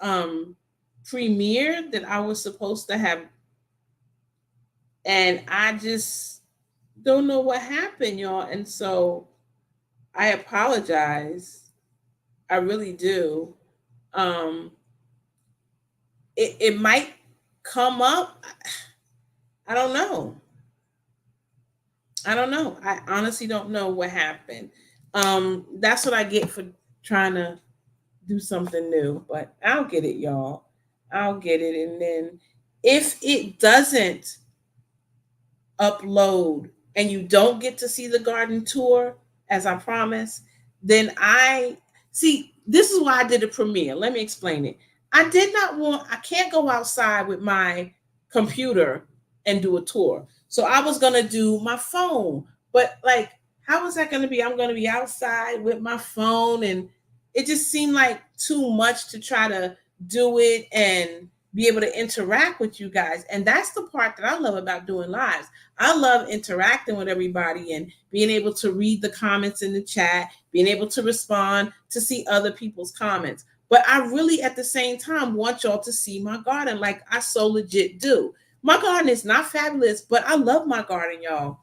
premiere that I was supposed to have. And I just don't know what happened, y'all. And so I apologize. I really do. Um, it might come up. I don't know. I don't know. I honestly don't know what happened. That's what I get for trying to do something new, but I'll get it, y'all. I'll get it. And then if it doesn't upload and you don't get to see the garden tour as I promised, then I see this is why I did a premiere. Let me explain it. I can't go outside with my computer and do a tour. So I was gonna do my phone, but like, how is that gonna be? I'm gonna be outside with my phone, and it just seemed like too much to try to do it and be able to interact with you guys. And that's the part that I love about doing lives. I love interacting with everybody and being able to read the comments in the chat, being able to respond, to see other people's comments. But I really, at the same time, want y'all to see my garden like I so legit do. My garden is not fabulous, but I love my garden, y'all.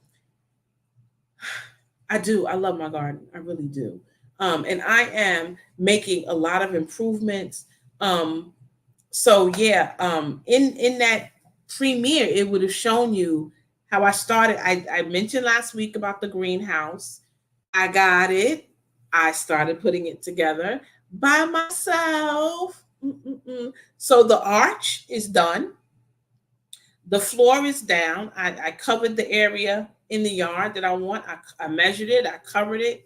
I do. I love my garden. I really do. And I am making a lot of improvements. So yeah, in that premiere, it would have shown you how I started. I mentioned last week about the greenhouse. I got it. I started putting it together by myself. Mm-mm-mm. So the arch is done. The floor is down. I covered the area in the yard that I want. I measured it. I covered it.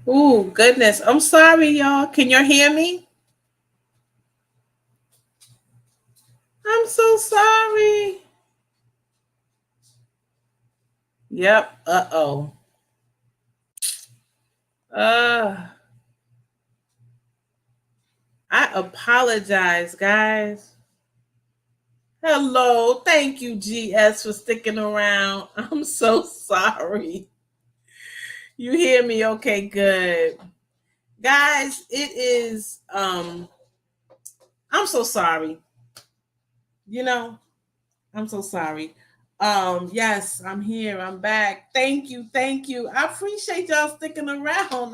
Ooh, goodness. I'm sorry, y'all. Can you hear me? I'm so sorry. Yep. Uh-oh. Uh I apologize, guys. Hello. Thank you, GS, for sticking around. I'm so sorry. You hear me? Okay, good. Guys, it is I'm so sorry. You know, I'm so sorry. Yes, I'm here. I'm back. Thank you. Thank you. I appreciate y'all sticking around.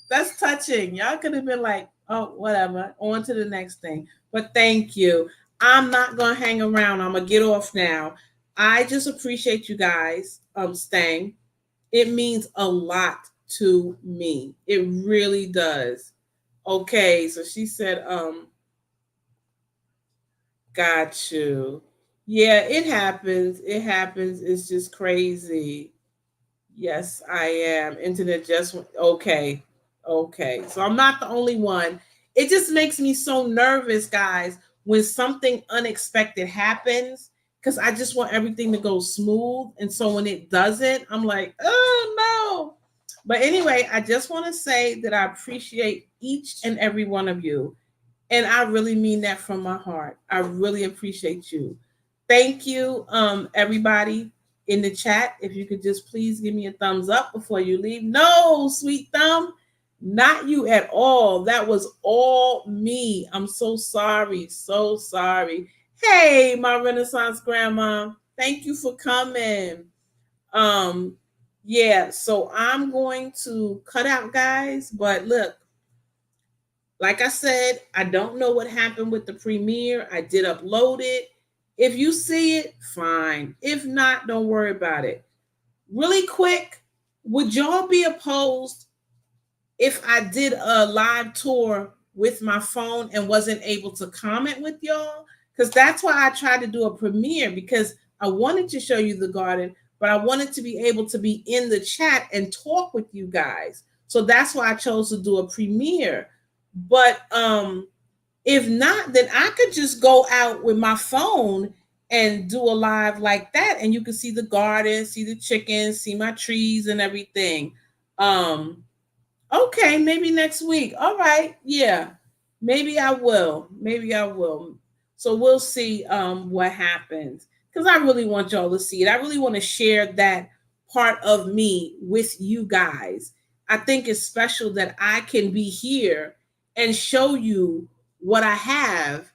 That's touching. Y'all could have been like, oh, whatever, on to the next thing. But thank you. I'm not gonna hang around. I'm gonna get off now. I just appreciate you guys staying. It means a lot to me. It really does. Okay, so she said, got you. Yeah, it happens. It happens. It's just crazy. Yes, I am. Internet just okay. Okay. So I'm not the only one. It just makes me so nervous, guys, when something unexpected happens because I just want everything to go smooth. And so when it doesn't, I'm like, oh no. But anyway, I just want to say that I appreciate each and every one of you. And I really mean that from my heart. I really appreciate you. Thank you, everybody in the chat. If you could just please give me a thumbs up before you leave. No, sweet thumb, not you at all. That was all me. I'm so sorry. So sorry. Hey, my Renaissance grandma. Thank you for coming. Um, yeah, so I'm going to cut out, guys. But look, like I said, I don't know what happened with the premiere. I did upload it. If you see it, fine. If not, don't worry about it. Really quick, would y'all be opposed if I did a live tour with my phone and wasn't able to comment with y'all? Because that's why I tried to do a premiere, because I wanted to show you the garden, but I wanted to be able to be in the chat and talk with you guys. So that's why I chose to do a premiere. But if not, then I could just go out with my phone and do a live like that, and you can see the garden, see the chickens, see my trees and everything. Um, okay, maybe next week. All right, yeah, maybe I will. Maybe I will. So we'll see what happens, because I really want y'all to see it. I really want to share that part of me with you guys. I think it's special that I can be here and show you what I have,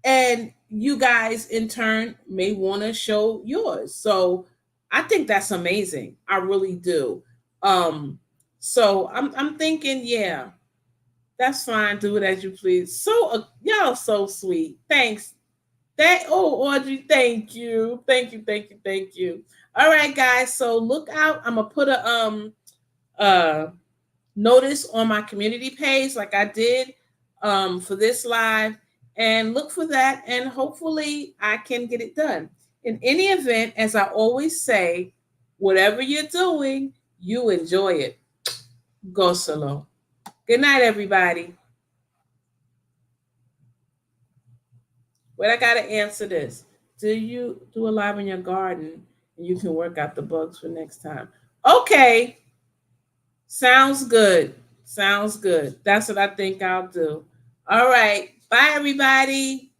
and you guys in turn may want to show yours. So I think that's amazing. I really do. Um, so I'm thinking, yeah, that's fine. Do it as you please. So y'all so sweet. Thanks. Audrey, thank you. Thank you, thank you, thank you. All right, guys. So look out. I'm gonna put a uh notice on my community page like I did for this live, and look for that, and hopefully I can get it done. In any event, as I always say, whatever you're doing, you enjoy it. Go solo. Good night, everybody. Wait, I gotta answer this. Do you do a live in your garden and you can work out the bugs for next time? Okay, sounds good. Sounds good. That's what I think I'll do. All right. Bye, everybody.